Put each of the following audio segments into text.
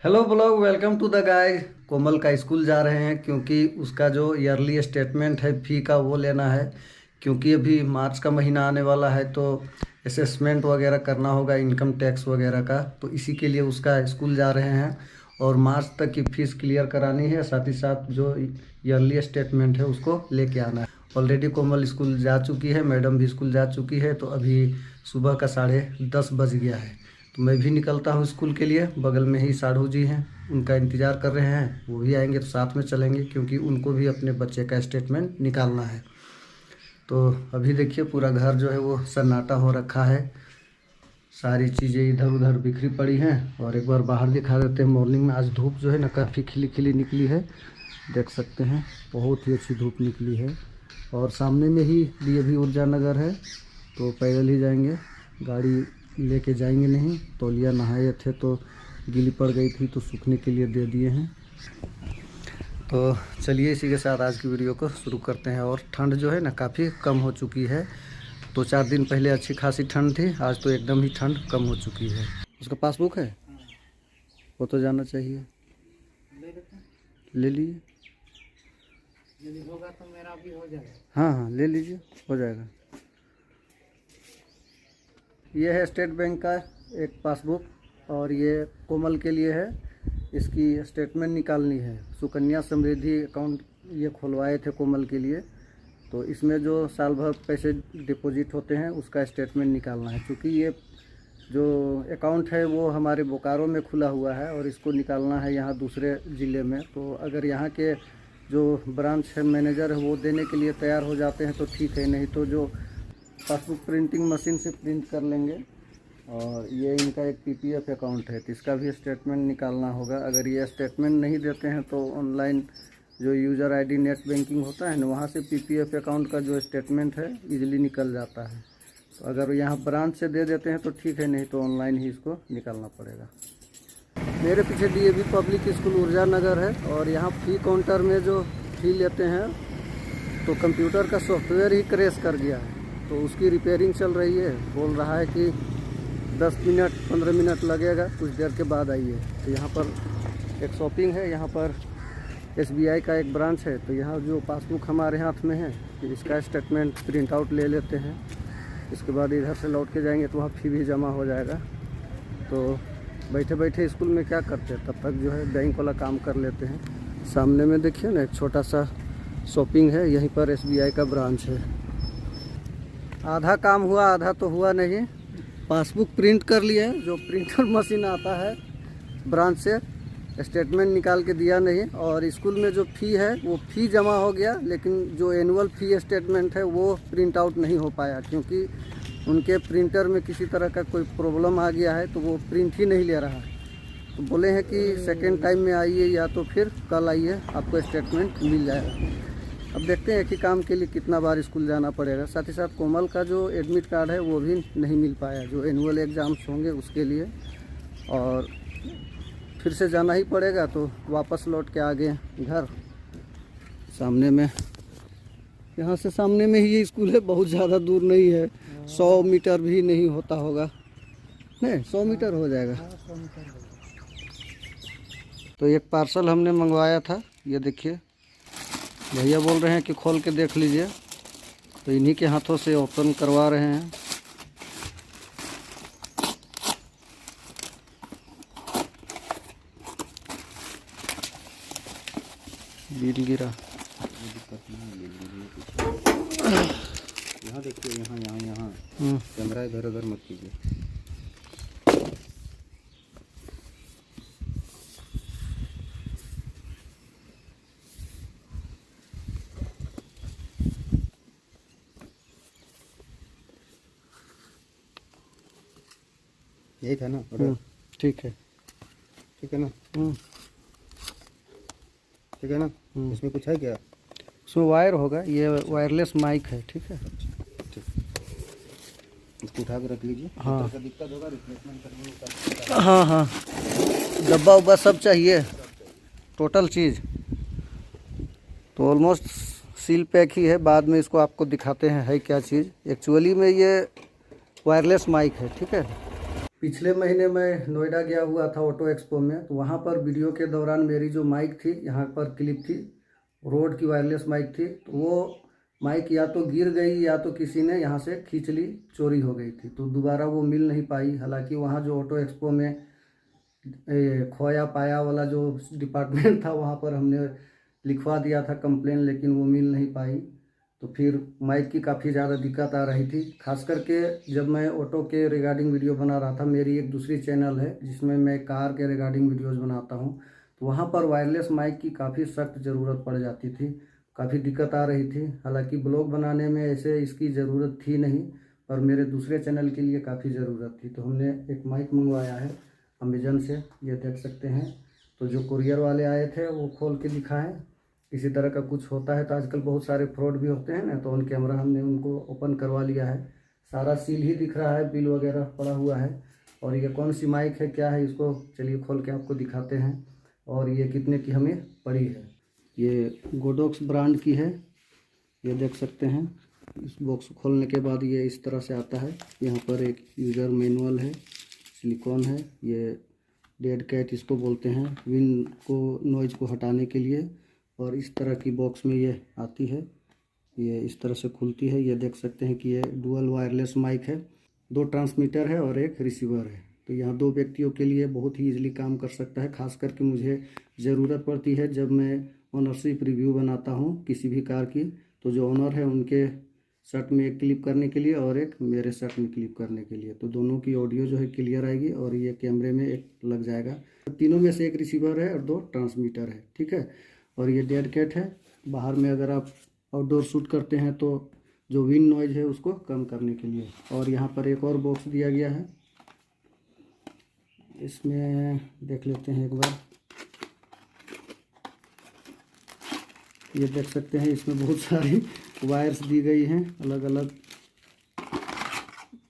Hello blog, welcome to the guys. Komal का school जा रहे हैं क्योंकि उसका जो ईयरली स्टेटमेंट है फ़ी का वो लेना है। क्योंकि अभी मार्च का महीना आने वाला है तो असेसमेंट वगैरह करना होगा, इनकम टैक्स वगैरह का, तो इसी के लिए उसका स्कूल जा रहे हैं। और मार्च तक की फ़ीस क्लियर करानी है, साथ ही साथ जो ईयरली स्टेटमेंट है उसको लेके आना है। ऑलरेडी कोमल स्कूल जा चुकी है, मैडम भी स्कूल जा चुकी है, तो अभी सुबह का 10:30 बज गया है। तो मैं भी निकलता हूँ स्कूल के लिए। बगल में ही साढ़ू जी हैं, उनका इंतज़ार कर रहे हैं, वो भी आएंगे तो साथ में चलेंगे क्योंकि उनको भी अपने बच्चे का स्टेटमेंट निकालना है। तो अभी देखिए पूरा घर जो है वो सन्नाटा हो रखा है, सारी चीज़ें इधर उधर बिखरी पड़ी हैं। और एक बार बाहर दिखा देते हैं। मॉर्निंग में आज धूप जो है ना काफ़ी खिली खिली निकली है, देख सकते हैं, बहुत ही अच्छी धूप निकली है। और सामने में ही डीएवी ऊर्जा नगर है, तो पैदल ही जाएंगे, गाड़ी लेके जाएंगे नहीं। तौलिया नहाए थे तो गीली पड़ गई थी तो सूखने के लिए दे दिए हैं। तो चलिए इसी के साथ आज की वीडियो को शुरू करते हैं। और ठंड जो है ना काफ़ी कम हो चुकी है। 2-4 दिन पहले अच्छी खासी ठंड थी, आज तो एकदम ही ठंड कम हो चुकी है। उसका पासबुक है, वो तो जाना चाहिए, ले लीजिए। यदि होगा तो मेरा भी हो जाएगा। हाँ हाँ ले लीजिए, हो जाएगा। ये है स्टेट बैंक का एक पासबुक, और ये कोमल के लिए है, इसकी स्टेटमेंट निकालनी है। सुकन्या समृद्धि अकाउंट ये खुलवाए थे कोमल के लिए, तो इसमें जो साल भर पैसे डिपॉजिट होते हैं उसका स्टेटमेंट निकालना है। क्योंकि ये जो अकाउंट है वो हमारे बोकारो में खुला हुआ है और इसको निकालना है यहाँ दूसरे ज़िले में। तो अगर यहाँ के जो ब्रांच है मैनेजर है वो देने के लिए तैयार हो जाते हैं तो ठीक है, नहीं तो जो पासबुक प्रिंटिंग मशीन से प्रिंट कर लेंगे। और ये इनका एक पीपीएफ अकाउंट है तो इसका भी स्टेटमेंट निकालना होगा। अगर ये स्टेटमेंट नहीं देते हैं तो ऑनलाइन जो यूज़र आईडी नेट बैंकिंग होता है ना, वहाँ से पीपीएफ अकाउंट का जो स्टेटमेंट है इजीली निकल जाता है। तो अगर यहाँ ब्रांच से दे देते हैं तो ठीक है, नहीं तो ऑनलाइन ही इसको निकालना पड़ेगा। मेरे पीछे डीएवी पब्लिक स्कूल ऊर्जा नगर है, और यहाँ फ़ी काउंटर में जो फ़ी लेते हैं तो कंप्यूटर का सॉफ्टवेयर ही क्रैश कर गया है, तो उसकी रिपेयरिंग चल रही है। बोल रहा है कि 10 मिनट 15 मिनट लगेगा, कुछ देर के बाद आइए। तो यहाँ पर एक शॉपिंग है, यहाँ पर एसबीआई का एक ब्रांच है। तो यहाँ जो पासबुक हमारे हाथ में है कि इसका स्टेटमेंट प्रिंट आउट ले लेते हैं, इसके बाद इधर से लौट के जाएंगे तो वहाँ फ़ी भी जमा हो जाएगा। तो बैठे बैठे स्कूल में क्या करते हैं, तब तक जो है बैंक वाला काम कर लेते हैं। सामने में देखिए ना एक छोटा सा शॉपिंग है, यहीं पर एसबीआई का ब्रांच है। आधा काम हुआ, आधा तो हुआ नहीं। पासबुक प्रिंट कर लिए, जो प्रिंटर मशीन आता है ब्रांच से, स्टेटमेंट निकाल के दिया नहीं। और स्कूल में जो फ़ी है वो फ़ी जमा हो गया, लेकिन जो एनुअल फ़ी स्टेटमेंट है वो प्रिंट आउट नहीं हो पाया, क्योंकि उनके प्रिंटर में किसी तरह का कोई प्रॉब्लम आ गया है तो वो प्रिंट ही नहीं ले रहा है। तो बोले हैं कि सेकेंड टाइम में आइए या तो फिर कल आइए, आपको स्टेटमेंट मिल जाएगा। अब देखते हैं एक ही काम के लिए कितना बार स्कूल जाना पड़ेगा। साथ ही साथ कोमल का जो एडमिट कार्ड है वो भी नहीं मिल पाया, जो एनुअल एग्ज़ाम्स होंगे उसके लिए, और फिर से जाना ही पड़ेगा। तो वापस लौट के आ गए घर। सामने में, यहाँ से सामने में ही ये स्कूल है, बहुत ज़्यादा दूर नहीं है, 100 मीटर भी नहीं होता होगा, नहीं 100 मीटर हो जाएगा। तो एक पार्सल हमने मंगवाया था, ये देखिए भैया बोल रहे हैं कि खोल के देख लीजिए, तो इन्हीं के हाथों से ओपन करवा रहे हैं। बिल गिरा, यहाँ देखिए, यहाँ कैमरा इधर उधर मत कीजिए। यही था ना ऑर्डर? ठीक है, ठीक है ना? ठीक है ना? इसमें कुछ है क्या? उसमें वायर होगा, ये वायरलेस माइक है, ठीक है। ठीक, इसको उठा के रख लीजिए। हाँ दिक्कत होगा रिप्लेसमेंट करने में। हाँ हाँ, डब्बा उब्बा सब चाहिए, टोटल चीज़। तो ऑलमोस्ट सील पैक ही है, बाद में इसको आपको दिखाते हैं है क्या चीज़। एक्चुअली में ये वायरलेस माइक है, ठीक है। पिछले महीने मैं नोएडा गया हुआ था ऑटो एक्सपो में, तो वहाँ पर वीडियो के दौरान मेरी जो माइक थी, यहाँ पर क्लिप थी, रोड की वायरलेस माइक थी, तो वो माइक या तो गिर गई या तो किसी ने यहाँ से खींच ली, चोरी हो गई थी, तो दोबारा वो मिल नहीं पाई। हालांकि वहाँ जो ऑटो एक्सपो में खोया पाया वाला जो डिपार्टमेंट था, वहाँ पर हमने लिखवा दिया था कंप्लेन, लेकिन वो मिल नहीं पाई। तो फिर माइक की काफ़ी ज़्यादा दिक्कत आ रही थी, खास करके जब मैं ऑटो के रिगार्डिंग वीडियो बना रहा था। मेरी एक दूसरी चैनल है जिसमें मैं कार के रिगार्डिंग वीडियोस बनाता हूँ, तो वहाँ पर वायरलेस माइक की काफ़ी सख्त ज़रूरत पड़ जाती थी, काफ़ी दिक्कत आ रही थी। हालांकि ब्लॉग बनाने में ऐसे इसकी ज़रूरत थी नहीं, पर मेरे दूसरे चैनल के लिए काफ़ी ज़रूरत थी, तो हमने एक माइक मंगवाया है अमेजन से, ये देख सकते हैं। तो जो कुरियर वाले आए थे वो खोल के दिखाएं, किसी तरह का कुछ होता है तो आजकल बहुत सारे फ्रॉड भी होते हैं ना, तो ऑन कैमरा हमने उनको ओपन करवा लिया है। सारा सील ही दिख रहा है, बिल वगैरह पड़ा हुआ है। और ये कौन सी माइक है, क्या है, इसको चलिए खोल के आपको दिखाते हैं। और ये कितने की हमें पड़ी है। ये गोडॉक्स ब्रांड की है, ये देख सकते हैं। इस बॉक्स खोलने के बाद ये इस तरह से आता है। यहाँ पर एक यूज़र मैनुअल है, सिलिकॉन है, ये डेड कैट इसको बोलते हैं, विंड को नॉइज़ को हटाने के लिए। और इस तरह की बॉक्स में ये आती है, ये इस तरह से खुलती है। ये देख सकते हैं कि ये डुअल वायरलेस माइक है, 2 ट्रांसमीटर है और 1 रिसीवर है। तो यहाँ 2 व्यक्तियों के लिए बहुत ही ईजिली काम कर सकता है। खास करके मुझे ज़रूरत पड़ती है जब मैं ओनरशिप रिव्यू बनाता हूँ किसी भी कार की, तो जो ओनर है उनके शर्ट में एक क्लिप करने के लिए और एक मेरे शर्ट में क्लिप करने के लिए, तो दोनों की ऑडियो जो है क्लियर आएगी। और ये कैमरे में एक लग जाएगा। तीनों में से 1 रिसीवर है और 2 ट्रांसमीटर है, ठीक है। और ये डेड कैट है, बाहर में अगर आप आउटडोर शूट करते हैं तो जो विंड नॉइज है उसको कम करने के लिए। और यहाँ पर एक और बॉक्स दिया गया है, इसमें देख लेते हैं एक बार। ये देख सकते हैं इसमें बहुत सारी वायर्स दी गई हैं, अलग अलग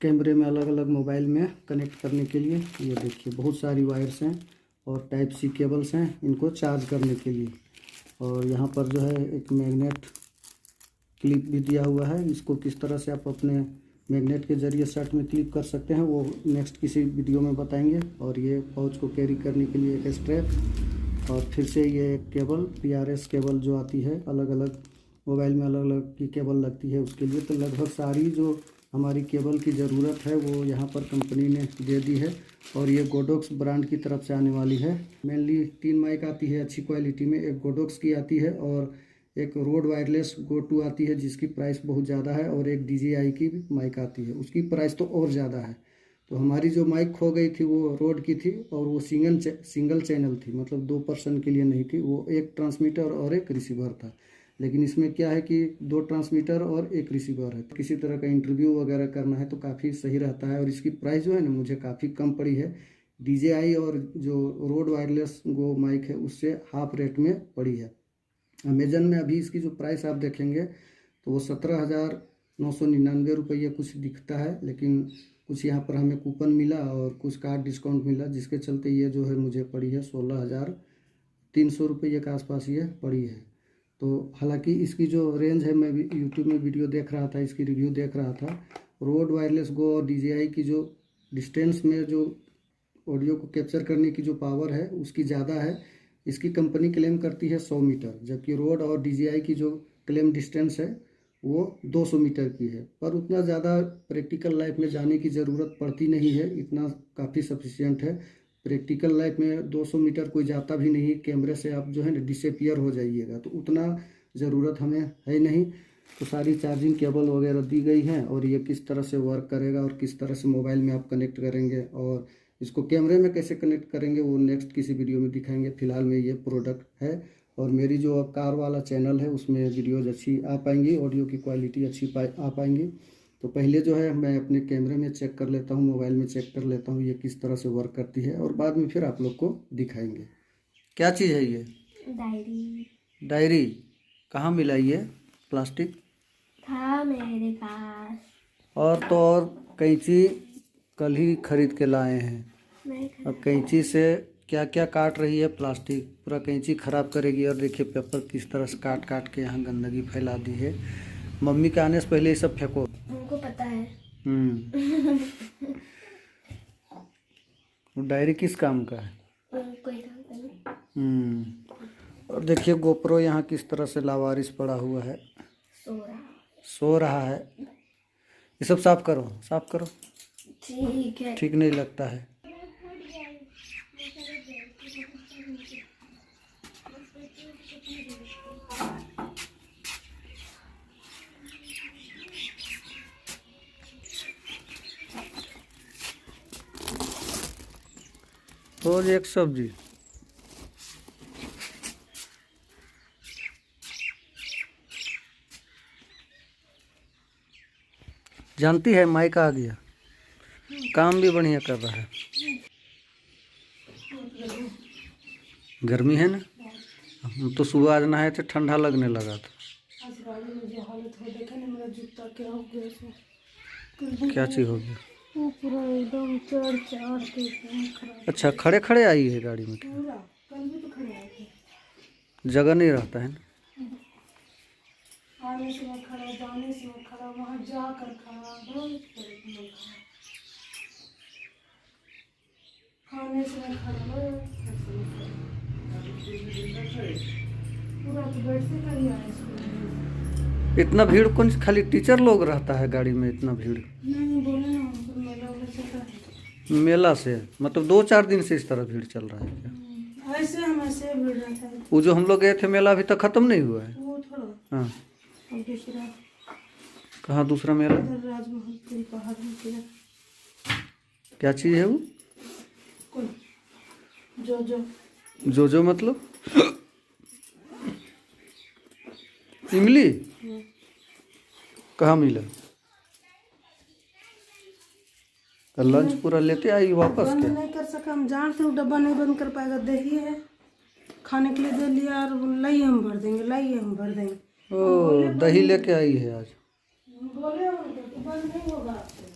कैमरे में, अलग अलग मोबाइल में कनेक्ट करने के लिए। ये देखिए बहुत सारी वायर्स हैं और टाइप सी केबल्स हैं इनको चार्ज करने के लिए। और यहाँ पर जो है एक मैग्नेट क्लिप भी दिया हुआ है, इसको किस तरह से आप अपने मैग्नेट के ज़रिए शर्ट में क्लिप कर सकते हैं वो नेक्स्ट किसी वीडियो में बताएंगे। और ये पाउच को कैरी करने के लिए एक स्ट्रैप, और फिर से ये एक केबल, PRS केबल जो आती है, अलग अलग मोबाइल में अलग अलग की केबल लगती है उसके लिए। तो लगभग सारी जो हमारी केबल की ज़रूरत है वो यहाँ पर कंपनी ने दे दी है। और ये गोडॉक्स ब्रांड की तरफ से आने वाली है। मेनली 3 माइक आती है अच्छी क्वालिटी में, एक गोडॉक्स की आती है और एक रोड वायरलेस गो 2 आती है जिसकी प्राइस बहुत ज़्यादा है, और एक DJI की माइक आती है, उसकी प्राइस तो और ज़्यादा है। तो हमारी जो माइक खो गई थी वो रोड की थी और वो सिंगल चैनल थी, मतलब 2 पर्सन के लिए नहीं थी, वो 1 ट्रांसमीटर और 1 रिसीवर था। लेकिन इसमें क्या है कि 2 ट्रांसमीटर और 1 रिसीवर है। किसी तरह का इंटरव्यू वगैरह करना है तो काफ़ी सही रहता है। और इसकी प्राइस जो है ना मुझे काफ़ी कम पड़ी है, DJI और जो रोड वायरलेस गो माइक है उससे हाफ रेट में पड़ी है। अमेजन में अभी इसकी जो प्राइस आप देखेंगे तो वो 17,999 रुपये कुछ दिखता है, लेकिन कुछ यहाँ पर हमें कूपन मिला और कुछ कार्ड डिस्काउंट मिला, जिसके चलते ये जो है मुझे पड़ी है 16,300 रुपये के आसपास ये पड़ी है। तो हालांकि इसकी जो रेंज है, मैं भी यूट्यूब में वीडियो देख रहा था, इसकी रिव्यू देख रहा था, रोड वायरलेस गो और DJI की जो डिस्टेंस में जो ऑडियो को कैप्चर करने की जो पावर है उसकी ज़्यादा है। इसकी कंपनी क्लेम करती है 100 मीटर, जबकि रोड और DJI की जो क्लेम डिस्टेंस है वो 200 मीटर की है। पर उतना ज़्यादा प्रैक्टिकल लाइफ में जाने की ज़रूरत पड़ती नहीं है, इतना काफ़ी सफिशिएंट है। प्रैक्टिकल लाइफ में 200 मीटर कोई जाता भी नहीं, कैमरे से आप जो है ना डिसअपीयर हो जाइएगा, तो उतना ज़रूरत हमें है नहीं। तो सारी चार्जिंग केबल वगैरह दी गई हैं और ये किस तरह से वर्क करेगा और किस तरह से मोबाइल में आप कनेक्ट करेंगे और इसको कैमरे में कैसे कनेक्ट करेंगे वो नेक्स्ट किसी वीडियो में दिखाएंगे। फिलहाल में ये प्रोडक्ट है और मेरी जो अब कार वाला चैनल है उसमें वीडियोज़ अच्छी आ पाएंगी, ऑडियो की क्वालिटी अच्छी आ पाएंगी। तो पहले जो है मैं अपने कैमरे में चेक कर लेता हूँ, मोबाइल में चेक कर लेता हूँ ये किस तरह से वर्क करती है, और बाद में फिर आप लोग को दिखाएंगे। क्या चीज़ है ये? डायरी कहाँ मिला ये? प्लास्टिक था मेरे पास। और तो और कैंची कल ही खरीद के लाए हैं। अब कैंची से क्या क्या काट रही है, प्लास्टिक पूरा कैंची खराब करेगी। और देखिए पेपर किस तरह से काट काट के यहाँ गंदगी फैला दी है। मम्मी के आने से पहले ये सब फेंको, हमको पता है। वो डायरी किस काम का है? कोई काम का नहीं। और देखिए गोप्रो यहाँ किस तरह से लावारिस पड़ा हुआ है, सो रहा है। ये सब साफ करो, साफ करो। ठीक है। ठीक नहीं लगता है। रोज एक सब्जी। जानती है माइक आ गया, काम भी बढ़िया कर रहा है। गर्मी है ना, हम तो सुबह आज नहाए थे, ठंडा लगने लगा था। आज गाड़ी में जो हालत हो, देखा ना मेरा जूता क्या हो गया इसमें। क्या चीज़ हो गया? वो पूरा एकदम चढ़ चढ़ के एकदम खराब। अच्छा, खड़े खड़े आई है गाड़ी में? पूरा कल भी तो खड़े आए थे। जगह नहीं रहता है ना। आने से मैं खड़ा, जाने से मैं खड़ा, वहाँ जाकर खड़ा, बहुत परेशान खड़ा। खाने से मैं खड़ा, पूरा तो बेड से कहीं आया स्कूल। इतना भीड़ कौन? खाली टीचर लोग रहता है गाड़ी में, इतना भीड़? नहीं बोले ना, हमको मेला वाला से का मेला से मतलब 2-4 दिन से इस तरह भीड़ चल रहा है क्या? ऐसे हम ऐसे भीड़ रहता है। वो जो हम लोग गए थे मेला अभी तक खत्म नहीं हुआ है। वो थोड़ा हाँ, और दूसरा कहाँ दूसरा मेला? इधर राजमहल के पहाड़ में किधर क्या चीज़ है वो? कोई जो जो मतलब इमली कहाँ मिला? कल लंच पूरा लेते आई वापस बंद क्या? नहीं कर सका, हम जान से वो डब्बा नहीं बंद कर पाएगा। दही है खाने के लिए, दे लिया और लाइए हम भर देंगे, लाइए हम भर देंगे। ओ, दही लेके आई है आज। बोले उनको कि बंद नहीं होगा आपसे।